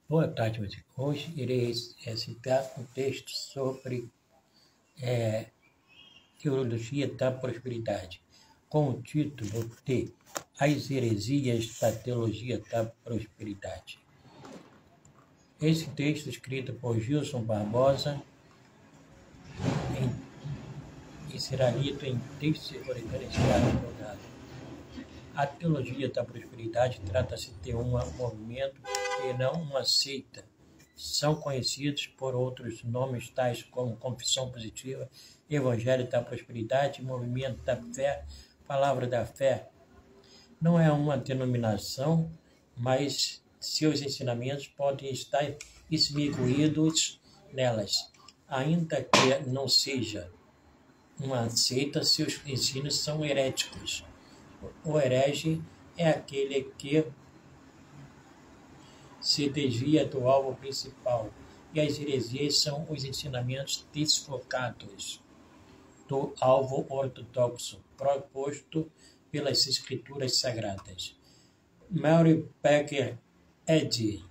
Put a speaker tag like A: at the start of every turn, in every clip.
A: Boa tarde, meus irmãos. Hoje irei citar um texto sobre teologia da prosperidade, com o título de As heresias da teologia da prosperidade. Esse texto, escrito por Gilson Barbosa, e será lido em texto securitário rodado. A teologia da prosperidade trata-se de um movimento e não uma seita. São conhecidos por outros nomes tais como Confissão Positiva, Evangelho da Prosperidade, Movimento da Fé, Palavra da Fé. Não é uma denominação, mas seus ensinamentos podem estar esmiuçados nelas. Ainda que não seja uma seita, seus ensinos são heréticos. O herege é aquele que se desvia do alvo principal, e as heresias são os ensinamentos desfocados do alvo ortodoxo proposto pelas escrituras sagradas. Mary Baker Eddy,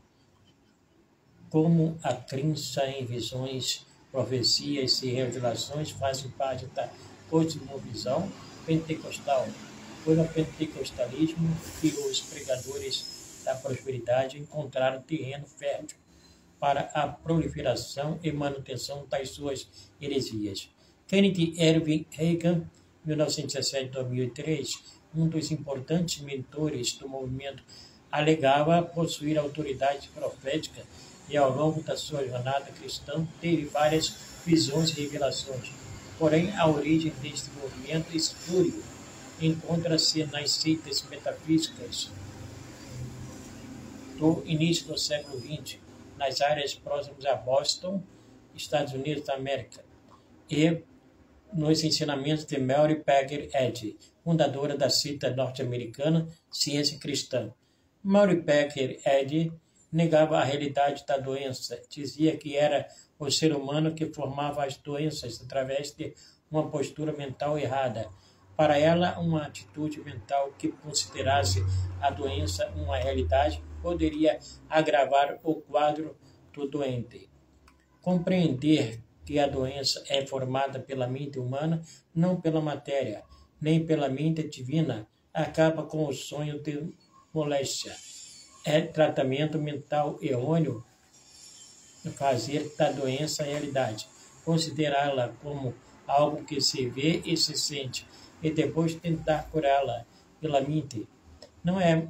A: como a crença em visões, profecias e revelações fazem parte da cosmovisão pentecostal. Foi no pentecostalismo que os pregadores da prosperidade encontraram terreno fértil para a proliferação e manutenção das suas heresias. Kenneth Irving Reagan, 1917-2003, um dos importantes mentores do movimento, alegava possuir autoridade profética e, ao longo da sua jornada cristã, teve várias visões e revelações. Porém, a origem deste movimento espúrio encontra-se nas seitas metafísicas do início do século XX, nas áreas próximas a Boston, Estados Unidos da América, e nos ensinamentos de Mary Baker Eddy, fundadora da seita norte-americana Ciência Cristã. Mary Baker Eddy negava a realidade da doença, dizia que era o ser humano que formava as doenças através de uma postura mental errada. Para ela, uma atitude mental que considerasse a doença uma realidade poderia agravar o quadro do doente. Compreender que a doença é formada pela mente humana, não pela matéria, nem pela mente divina, acaba com o sonho de moléstia. É tratamento mental errôneo fazer da doença realidade, considerá-la como algo que se vê e se sente, e depois tentar curá-la pela mente. Não é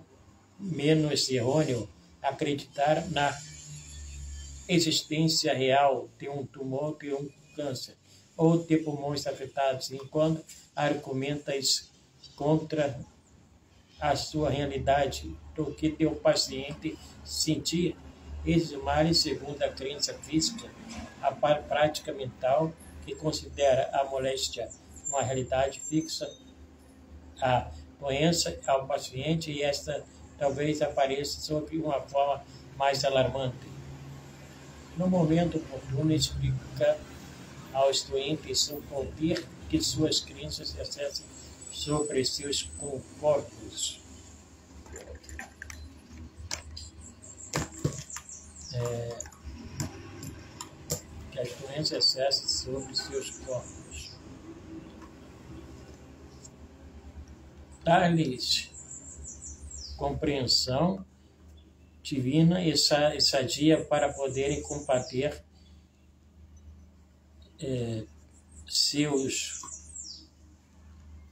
A: menos errôneo acreditar na existência real de um tumor, de um câncer, ou de pulmões afetados, enquanto argumentas contra a sua realidade do que de o paciente sentir. Esses males, segundo a crença física, a prática mental, que considera a moléstia uma realidade fixa, a doença ao paciente, e esta talvez apareça sob uma forma mais alarmante. No momento oportuno, explica aos doentes o poder que suas crenças exercem sobre seus corpos. Que as doenças exercem sobre seus corpos. Dar-lhes compreensão divina e sadia para poderem combater seus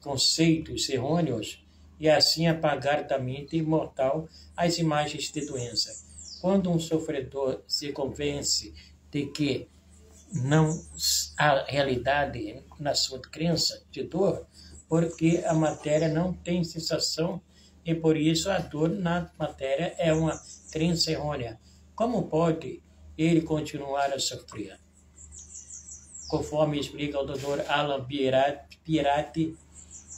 A: conceitos errôneos e assim apagar da mente mortal as imagens de doença. Quando um sofredor se convence de que não há realidade na sua crença de dor, porque a matéria não tem sensação e por isso a dor na matéria é uma crença errônea. Como pode ele continuar a sofrer? Conforme explica o Dr. Alan Pieratti,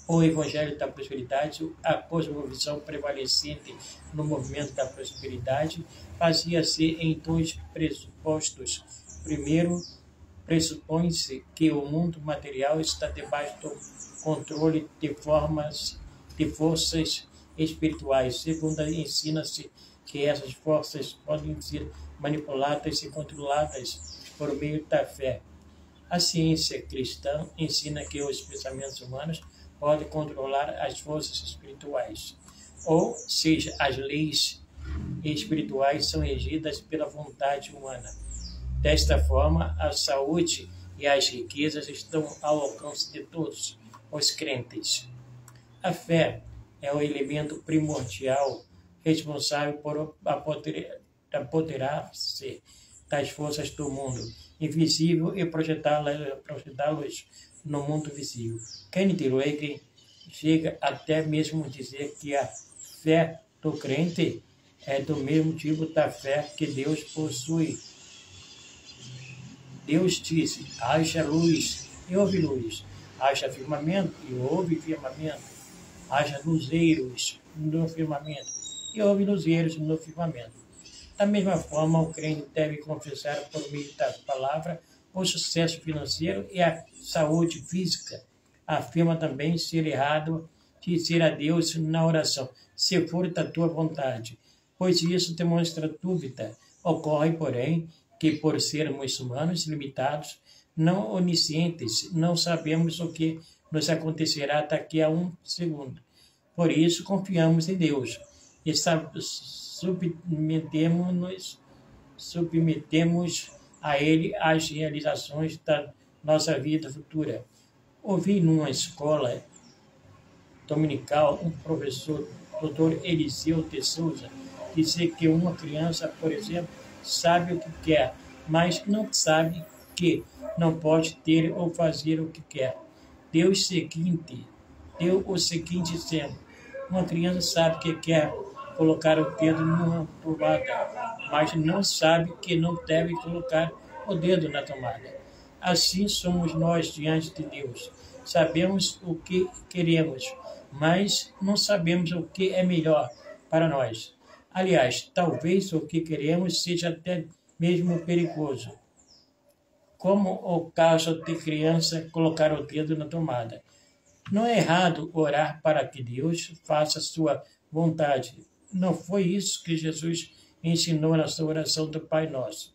A: o Evangelho da Prosperidade, a cosmovisão prevalecente no movimento da prosperidade fazia-se em dois pressupostos. Primeiro, pressupõe-se que o mundo material está debaixo do controle de forças espirituais. Segundo, ensina-se que essas forças podem ser manipuladas e controladas por meio da fé. A ciência cristã ensina que os pensamentos humanos podem controlar as forças espirituais, ou seja, as leis espirituais são regidas pela vontade humana. Desta forma, a saúde e as riquezas estão ao alcance de todos os crentes. A fé é o elemento primordial responsável por apoderar-se das forças do mundo invisível e projetá-los no mundo visível. Kenneth Reagan chega até mesmo a dizer que a fé do crente é do mesmo tipo da fé que Deus possui. Deus disse: haja luz e houve luz, haja firmamento e houve firmamento, haja luzeiros no firmamento e houve luzeiros no firmamento. Da mesma forma, o crente deve confessar por meio da palavra o sucesso financeiro e a saúde física. Afirma também ser errado dizer a Deus na oração: se for da tua vontade, pois isso demonstra dúvida. Ocorre, porém, que por sermos humanos limitados, não oniscientes, não sabemos o que nos acontecerá daqui a um segundo. Por isso, confiamos em Deus e submetemos a Ele as realizações da nossa vida futura. Ouvi numa escola dominical um professor, Dr. Eliseu de Souza, dizer que uma criança, por exemplo, sabe o que quer, mas não sabe que não pode ter ou fazer o que quer. Deu o seguinte exemplo: uma criança sabe que quer colocar o dedo numa tomada, mas não sabe que não deve colocar o dedo na tomada. Assim somos nós diante de Deus. Sabemos o que queremos, mas não sabemos o que é melhor para nós. Aliás, talvez o que queremos seja até mesmo perigoso, como o caso de criança colocar o dedo na tomada. Não é errado orar para que Deus faça sua vontade. Não foi isso que Jesus ensinou na sua oração do Pai Nosso.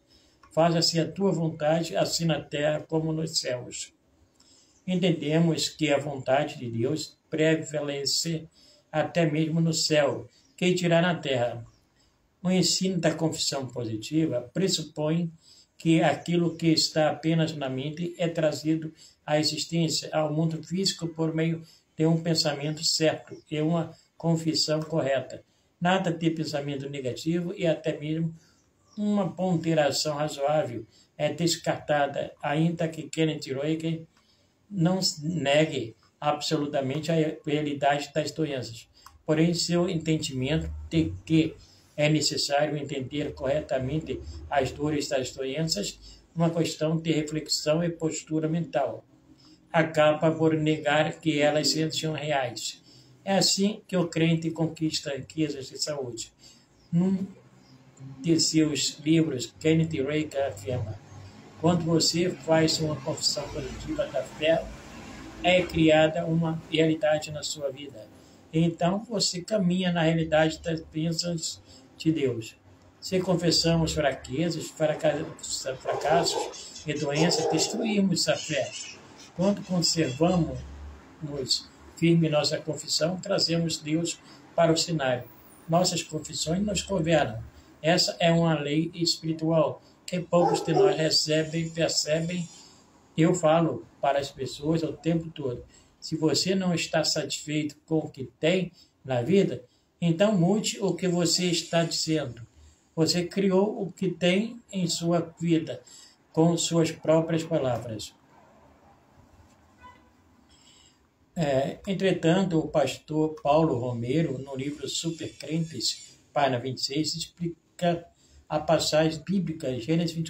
A: Faça-se a tua vontade, assim na terra como nos céus. Entendemos que a vontade de Deus prevalece até mesmo no céu, que dirá na terra. O ensino da confissão positiva pressupõe que aquilo que está apenas na mente é trazido à existência, ao mundo físico, por meio de um pensamento certo e uma confissão correta. Nada de pensamento negativo e até mesmo uma ponderação razoável é descartada, ainda que Kenneth Reagan não negue absolutamente a realidade das doenças. Porém, seu entendimento de que é necessário entender corretamente as dores das doenças, uma questão de reflexão e postura mental, acaba por negar que elas sejam reais. É assim que o crente conquista riquezas de saúde. Num de seus livros, Kenneth Reagan afirma: quando você faz uma confissão positiva da fé, é criada uma realidade na sua vida. Então você caminha na realidade das bênçãos de Deus. Se confessamos fraquezas, fracassos e doenças, destruímos a fé. Quando conservamos firme nossa confissão, trazemos Deus para o cenário. Nossas confissões nos governam. Essa é uma lei espiritual que poucos de nós percebem. Eu falo para as pessoas o tempo todo: se você não está satisfeito com o que tem na vida, então mude o que você está dizendo. Você criou o que tem em sua vida com suas próprias palavras. Entretanto, o pastor Paulo Romero, no livro Super Crentes, página 26, explica a passagem bíblica, Gênesis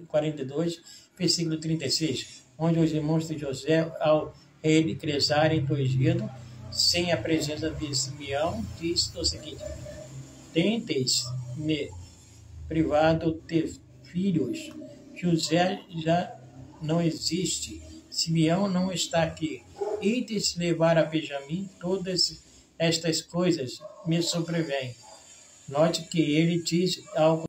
A: 42, versículo 36, onde os irmãos de José, ao regressarem do Egito, sem a presença de Simeão, diz o seguinte: tendes-me privado de filhos, José já não existe, Simeão não está aqui, ides levar a Benjamim, todas estas coisas me sobrevêm. Note que ele diz algo